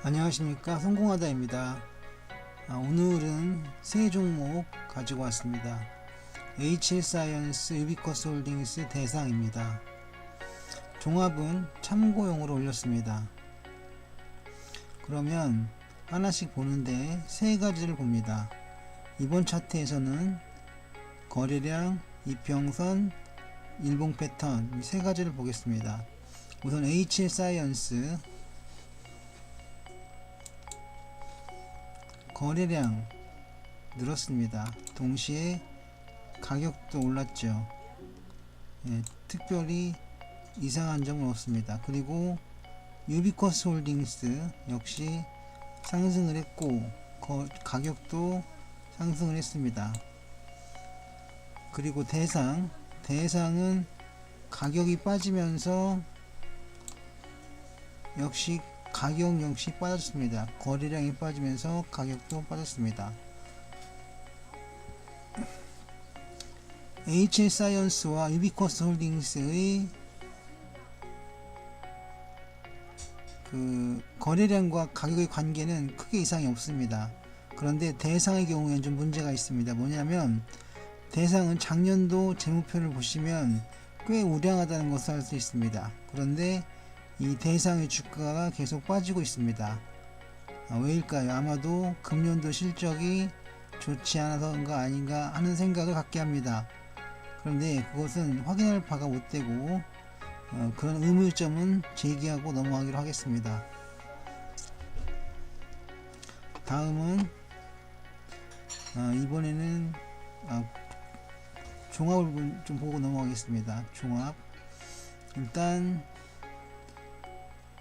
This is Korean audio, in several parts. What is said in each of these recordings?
안녕하십니까, 성공하다입니다. 오늘은 세 종목 가지고 왔습니다. H1사이언스, 유비쿼스 홀딩스, 대상입니다. 종합은 참고용으로 올렸습니다. 그러면 하나씩 보는데 세 가지를 봅니다. 이번 차트에서는 거래량, 이평선, 일봉 패턴 이 세 가지를 보겠습니다. 우선 H1사이언스 거래량 늘었습니다. 동시에 가격도 올랐죠. 특별히 이상한 점은 없습니다. 그리고 유비쿼스 홀딩스 역시 상승을 했고 가격도 상승을 했습니다. 그리고 대상은 가격이 빠지면서 가격 역시 빠졌습니다. 거래량이 빠지면서 가격도 빠졌습니다. H1사이언스와 유비쿼스 홀딩스의 거래량과 가격의 관계는 크게 이상이 없습니다. 그런데 대상의 경우에는 좀 문제가 있습니다. 뭐냐면 대상은 작년도 재무표를 보시면 꽤 우량하다는 것을 알 수 있습니다. 그런데 이 대상의 주가가 계속 빠지고 있습니다. 왜일까요? 아마도 금년도 실적이 좋지 않아서인가 아닌가 하는 생각을 갖게 합니다. 그런데 그것은 확인할 바가 못 되고 그런 의문점은 제기하고 넘어가기로 하겠습니다. 다음은 이번에는 종합을 좀 보고 넘어가겠습니다. 종합. 일단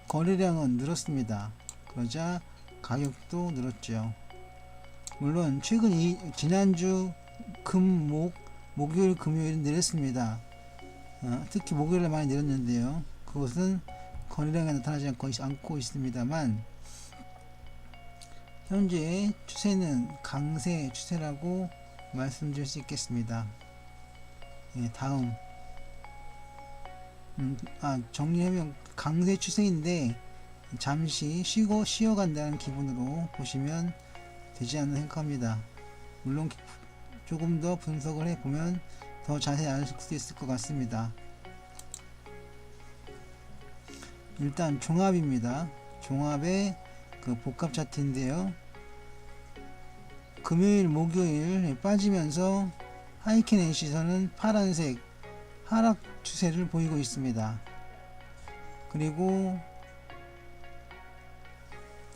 거래량은 늘었습니다. 그러자 가격도 늘었죠. 물론 지난주 목요일 금요일은 내렸습니다. 특히 목요일에 많이 내렸는데요. 그것은 거래량에 나타나지 않고 있습니다만 현재 추세는 강세 추세라고 말씀드릴 수 있겠습니다. 다음 정리하면 강세 추세인데 잠시 쉬어간다는 기분으로 보시면 되지 않나 생각합니다. 물론 조금 더 분석을 해보면 더 자세히 알 수 있을 것 같습니다. 일단 종합입니다. 종합의 복합 차트인데요. 금요일 목요일 빠지면서 하이켄 NC에서는 파란색 하락 추세를 보이고 있습니다. 그리고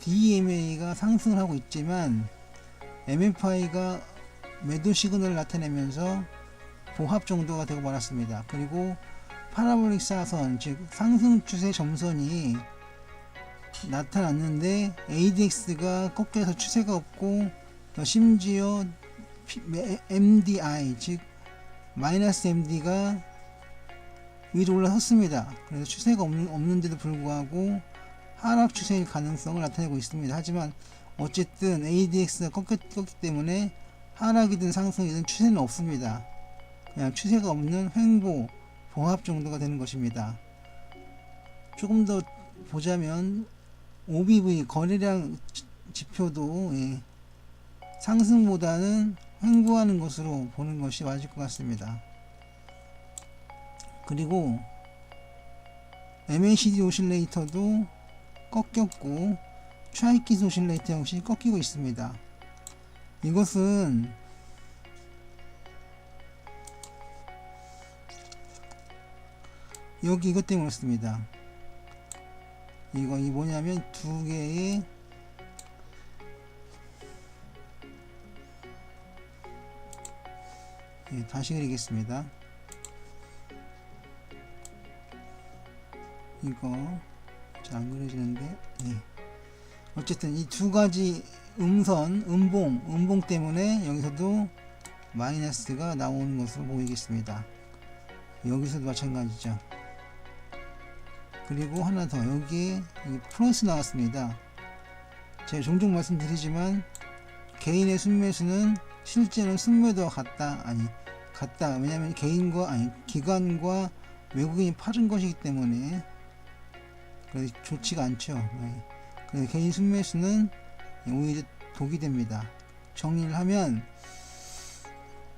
DMA가 상승을 하고 있지만 MFI가 매도 시그널을 나타내면서 보합 정도가 되고 말았습니다. 그리고 파라볼릭 사선 즉 상승 추세 점선이 나타났는데 ADX가 꺾여서 추세가 없고 심지어 MDI 즉 마이너스 MD가 위로 올라섰습니다. 그래서 추세가 없는데도 불구하고 하락 추세일 가능성을 나타내고 있습니다. 하지만 어쨌든 ADX가 꺾였기 때문에 하락이든 상승이든 추세는 없습니다. 그냥 추세가 없는 횡보 봉합 정도가 되는 것입니다. 조금 더 보자면 OBV 거래량 지표도 상승보다는 횡보하는 것으로 보는 것이 맞을 것 같습니다. 그리고 MACD 오실레이터도 꺾였고 트라이키스 오실레이터 역시 꺾이고 있습니다. 이것은 이것 때문에 그렇습니다. 이 뭐냐면 두 개의 다시 그리겠습니다. 이거 잘 안 그려지는데 어쨌든 이 두 가지 음봉 때문에 여기서도 마이너스가 나오는 것으로 보이겠습니다. 여기서도 마찬가지죠. 그리고 하나 더 여기에 플러스 나왔습니다. 제가 종종 말씀드리지만 개인의 순매수는 실제는 순매도와 같다. 왜냐하면 기관과 외국인이 팔은 것이기 때문에 좋지가 않죠. 그래서 개인 순매수는 오히려 독이 됩니다. 정리를 하면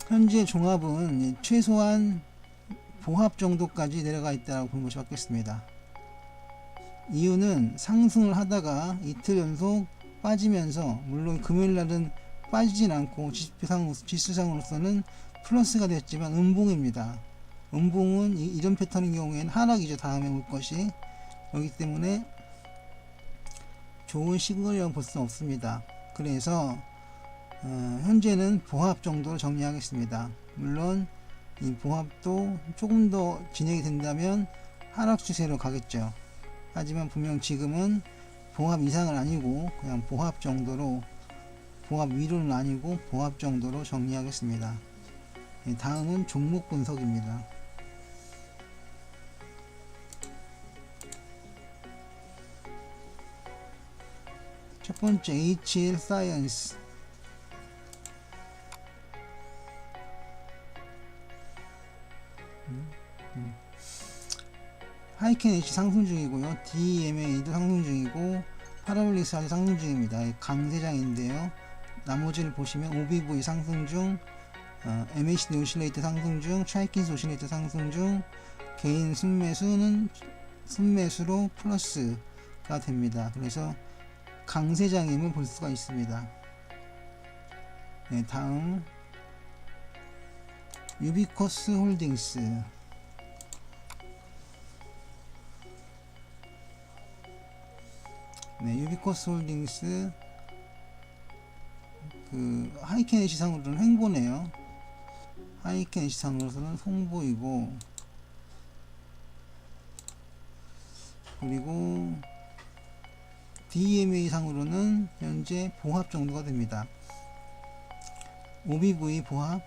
현재 종합은 최소한 보합 정도까지 내려가 있다고 보는 것이 맞겠습니다. 이유는 상승을 하다가 이틀 연속 빠지면서, 물론 금요일날은 빠지진 않고 지수상으로서는 플러스가 됐지만 음봉입니다. 음봉은 이런 패턴인 경우에는 하락이죠. 다음에 올 것이. 그렇기 때문에 좋은 시그널이라고 볼 수는 없습니다. 그래서 현재는 보합 정도로 정리하겠습니다. 물론 이 보합도 조금 더 진행이 된다면 하락 추세로 가겠죠. 하지만 분명 지금은 보합 이상은 아니고 그냥 보합 정도로, 보합 위로는 아니고 보합 정도로 정리하겠습니다. 다음은 종목 분석입니다. 첫 번째 HL 사이언스. 하이켄 H 상승 중이고요. DMA도 상승 중이고 파라볼릭스 아주 상승 중입니다. 강세장인데요. 나머지를 보시면 OBV 상승 중, MACD 오실레이터 상승 중, 차이킨스 오실레이터 상승 중, 개인 순매수는 순매수로 플러스가 됩니다. 그래서 강세장임을 볼 수가 있습니다. 네, 다음 유비쿼스 홀딩스. 네, 유비쿼스 홀딩스 그 하이켄 시상으로는 횡보네요. 하이켄 시상으로서는 홍보이고, 그리고 DMA 상으로는 현재 보합 정도가 됩니다. OBV 보합,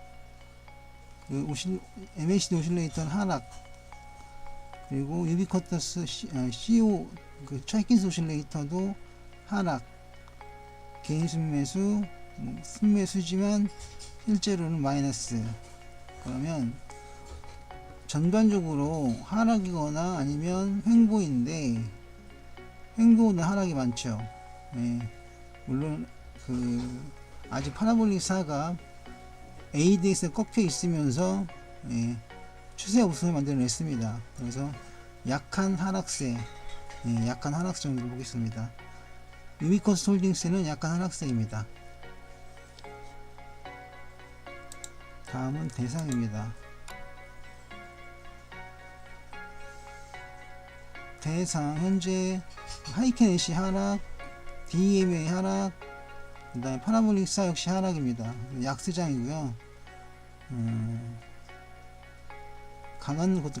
MACD 오실레이터는 하락, 그리고 유비쿼터스 CO 그 차이킨스 오실레이터도 하락, 개인 순매수, 순매수지만 실제로는 마이너스. 그러면 전반적으로 하락이거나 아니면 횡보인데, 횡보는 하락이 많죠. 네. 물론 아직 파라볼릭 사가 ADX에 꺾여 있으면서 추세 없음을 만들어냈습니다. 그래서 약한 하락세, 약한 하락세 정도로 보겠습니다. 유비쿼스 홀딩스는 약한 하락세입니다. 다음은 대상입니다. 대상 현재 하이켄 애쉬 하락, DMA 하락, 그 다음에 파라볼릭 사 역시 하락입니다. 약세장이고요.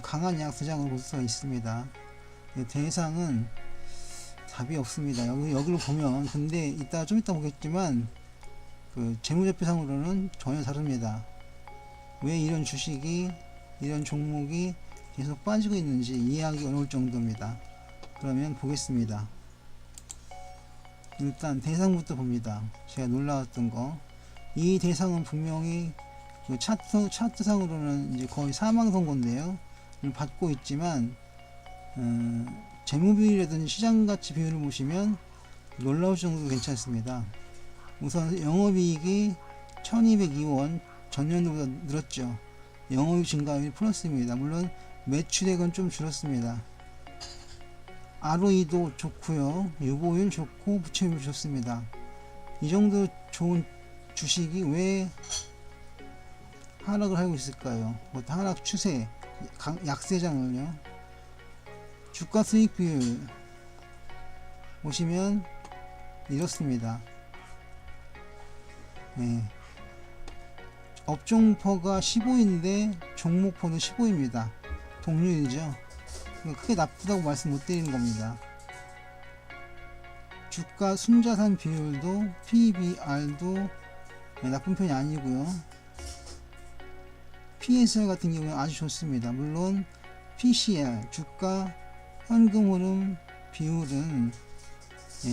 강한 약세장으로 볼 수가 있습니다. 대상은 답이 없습니다. 여기로 보면, 근데 좀 이따 보겠지만 그 재무제표상으로는 전혀 다릅니다. 왜 이런 주식이, 이런 종목이 계속 빠지고 있는지 이해하기 어려울 정도입니다. 그러면 보겠습니다. 일단 대상부터 봅니다. 제가 놀라웠던 거, 이 대상은 분명히 그 차트상으로는 이제 거의 사망 선고인데요. 받고 있지만 재무비율이라든지 시장가치 비율을 보시면 놀라울 정도로 괜찮습니다. 우선 영업이익이 1202원, 전년도보다 늘었죠. 영업이익 증가율이 플러스입니다. 물론 매출액은 좀 줄었습니다. ROE도 좋고요, 유보율 좋고 부채율 좋습니다. 이 정도 좋은 주식이 왜 하락을 하고 있을까요? 하락 추세, 약세장을요. 주가 수익 비율 보시면 이렇습니다. 네. 업종퍼가 15인데 종목퍼는 15입니다. 동률이죠. 크게 나쁘다고 말씀 못 드리는 겁니다. 주가 순자산 비율도 PBR도 나쁜 편이 아니고요. PSR 같은 경우는 아주 좋습니다. 물론 PCR 주가 현금 흐름 비율은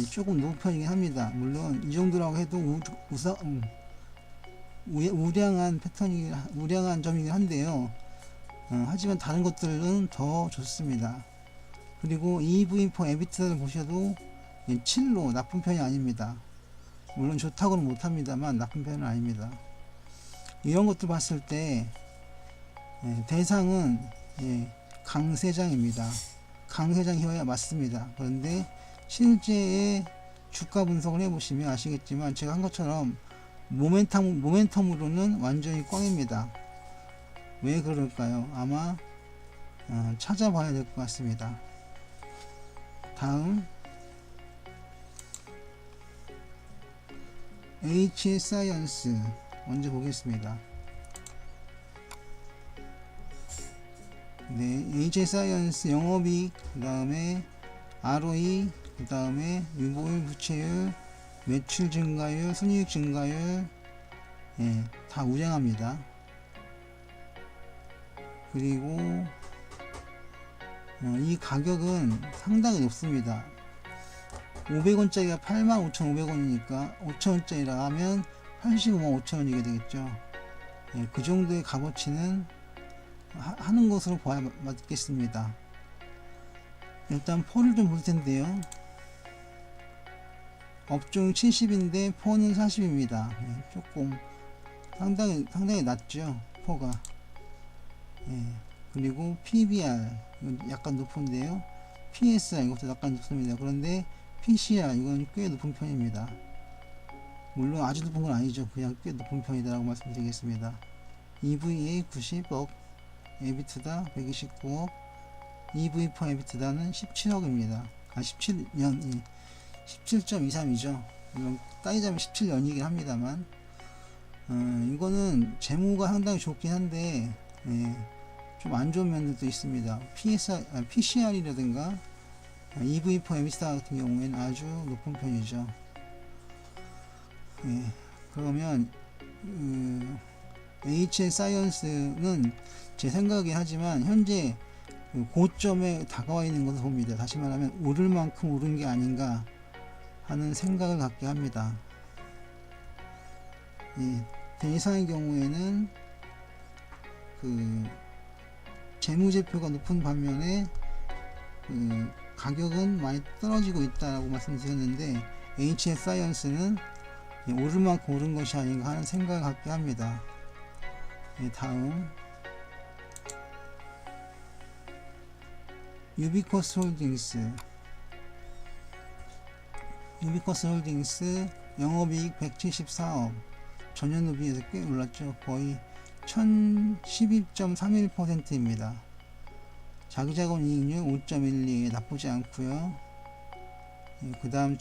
조금 높은 편이긴 합니다. 물론 이 정도라고 해도 우량한 우량한 점이긴 한데요. 하지만 다른 것들은 더 좋습니다. 그리고 EV/EBITDA를 보셔도 7로 나쁜 편이 아닙니다. 물론 좋다고는 못합니다만 나쁜 편은 아닙니다. 이런 것도 봤을 때 대상은 강세장입니다. 강세장이어야 맞습니다. 그런데 실제의 주가 분석을 해보시면 아시겠지만 제가 한 것처럼 모멘텀으로는 완전히 꽝입니다. 왜 그럴까요? 아마 찾아봐야 될 것 같습니다. 다음 HScience 먼저 보겠습니다. 네, HScience 영업이익, 그 다음에 ROE, 그 다음에 유보율, 부채율, 매출 증가율, 순이익 증가율, 다 우량합니다. 그리고 이 가격은 상당히 높습니다. 500원짜리가 85,500원이니까 5,000원짜리라 하면 85만 5천원이게 되겠죠. 그 정도의 값어치는 하는 것으로 봐야 맞겠습니다. 일단 폰을 좀 볼 텐데요. 업종 70인데 폰은 40입니다. 조금 상당히 낮죠, 포가. 그리고 PBR 약간 높은데요. PSR 이것도 약간 높습니다. 그런데 PCR 이건 꽤 높은 편입니다. 물론 아주 높은 건 아니죠. 그냥 꽤 높은 편이다라고 말씀드리겠습니다. EVA 90억, 에비트다 129억, EV4 에비트다는 17억입니다. 17년 17.23이죠. 물론 따지자면 17년이긴 합니다만 이거는 재무가 상당히 좋긴 한데 좀 안 좋은 면들도 있습니다. PCR이라든가 EV4 에비트다 같은 경우에는 아주 높은 편이죠. 그러면 HScience는 제 생각이긴 하지만 현재 고점에 다가와 있는 것을 봅니다. 다시 말하면 오를 만큼 오른 게 아닌가 하는 생각을 갖게 합니다. 대상의 경우에는 재무제표가 높은 반면에 가격은 많이 떨어지고 있다고 말씀드렸는데 HScience는 오를 만큼 오른 것이 아닌가 하는 생각을 갖게 합니다. 다음 유비쿼스 홀딩스 영업이익 174억, 전년도 비해서 꽤 올랐죠. 거의 1012.31%입니다. 자기자본 이익률 5.12 나쁘지 않고요. 그 다음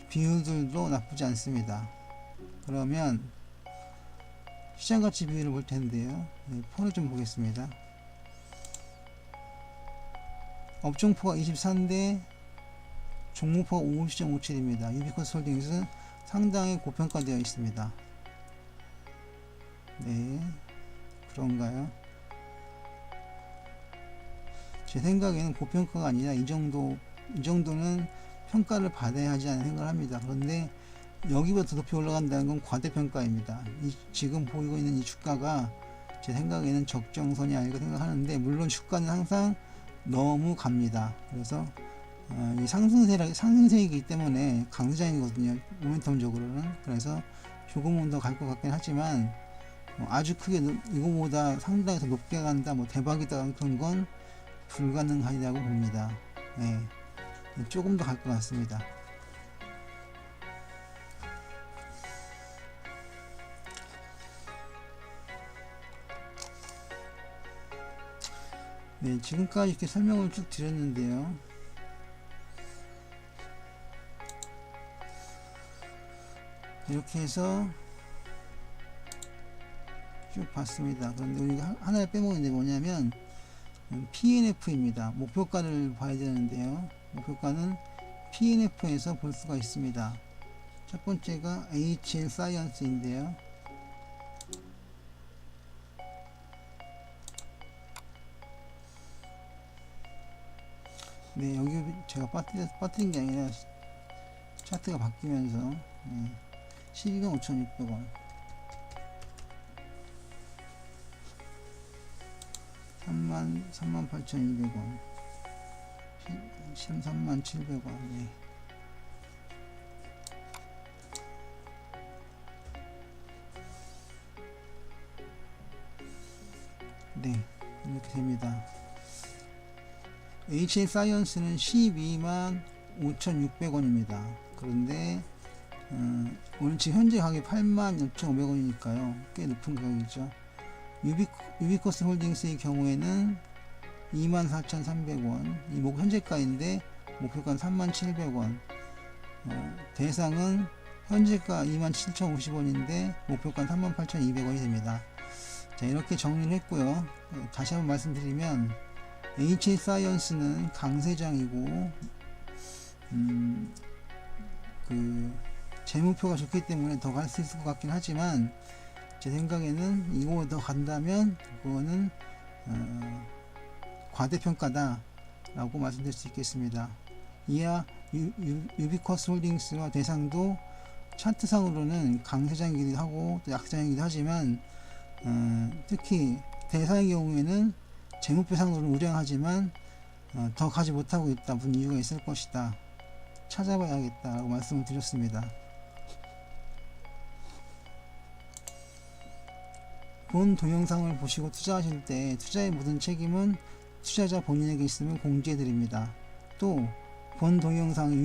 비율들도 나쁘지 않습니다. 그러면 시장가치 비율을 볼 텐데요. 폰을 좀 보겠습니다. 업종포가 24인데 종목포가 50.57입니다. 유비쿼스 홀딩스는 상당히 고평가되어 있습니다. 네, 그런가요? 제 생각에는 고평가가 아니라 이 정도는 평가를 받아야 하지 않는 생각을 합니다. 그런데 여기보다 더 높이 올라간다는 건 과대평가입니다. 지금 보이고 있는 이 주가가 제 생각에는 적정선이 아닐까 생각하는데, 물론 주가는 항상 너무 갑니다. 그래서 이 상승세이기 때문에 강세장이거든요, 모멘텀적으로는. 그래서 조금은 더 갈 것 같긴 하지만 아주 크게 이거보다 상당히 더 높게 간다, 뭐 대박이다, 그런 건 불가능하다고 봅니다. 조금 더 갈 것 같습니다. 지금까지 이렇게 설명을 쭉 드렸는데요. 이렇게 해서 쭉 봤습니다. 그런데 우리가 하나를 빼먹는 게 뭐냐면 PNF입니다. 목표가를 봐야 되는데요. 목표가는 PNF에서 볼 수가 있습니다. 첫 번째가 HScience인데요. 여기 제가 빠뜨린 게 아니라 차트가 바뀌면서 12만 5,600원, 38,200원, 13,700원. 네. 네, 이렇게 됩니다. HL 사이언스는 125,600원입니다. 그런데 오늘 지금 현재 가격이 86,500원이니까요. 꽤 높은 가격이죠. 유비코스 홀딩스의 경우에는 24,300원, 이 현재가인데 목표가는 37,000원. 대상은 현재가 27,050원인데 목표가는 38,200원이 됩니다. 자, 이렇게 정리를 했고요. 다시 한번 말씀드리면 HL 사이언스는 강세장이고 재무표가 좋기 때문에 더 갈 수 있을 것 같긴 하지만 제 생각에는 이거 더 간다면 그거는 과대평가다 라고 말씀드릴 수 있겠습니다. 이하 유비쿼스 홀딩스와 대상도 차트상으로는 강세장이기도 하고 또 약세장이기도 하지만 특히 대상의 경우에는 재무표상으로는 우량하지만 더 가지 못하고 있다. 무슨 이유가 있을 것이다. 찾아봐야겠다 라고 말씀을 드렸습니다. 본 동영상을 보시고 투자하실 때 투자의 모든 책임은 투자자 본인에게 있음을 공지해 드립니다. 또 본 동영상이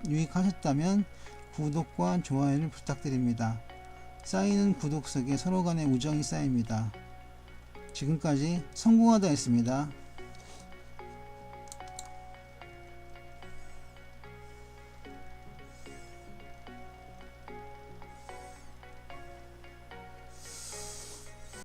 유익하셨다면 구독과 좋아요를 부탁드립니다. 쌓이는 구독 속에 서로 간의 우정이 쌓입니다. 지금까지 성공하다 했습니다.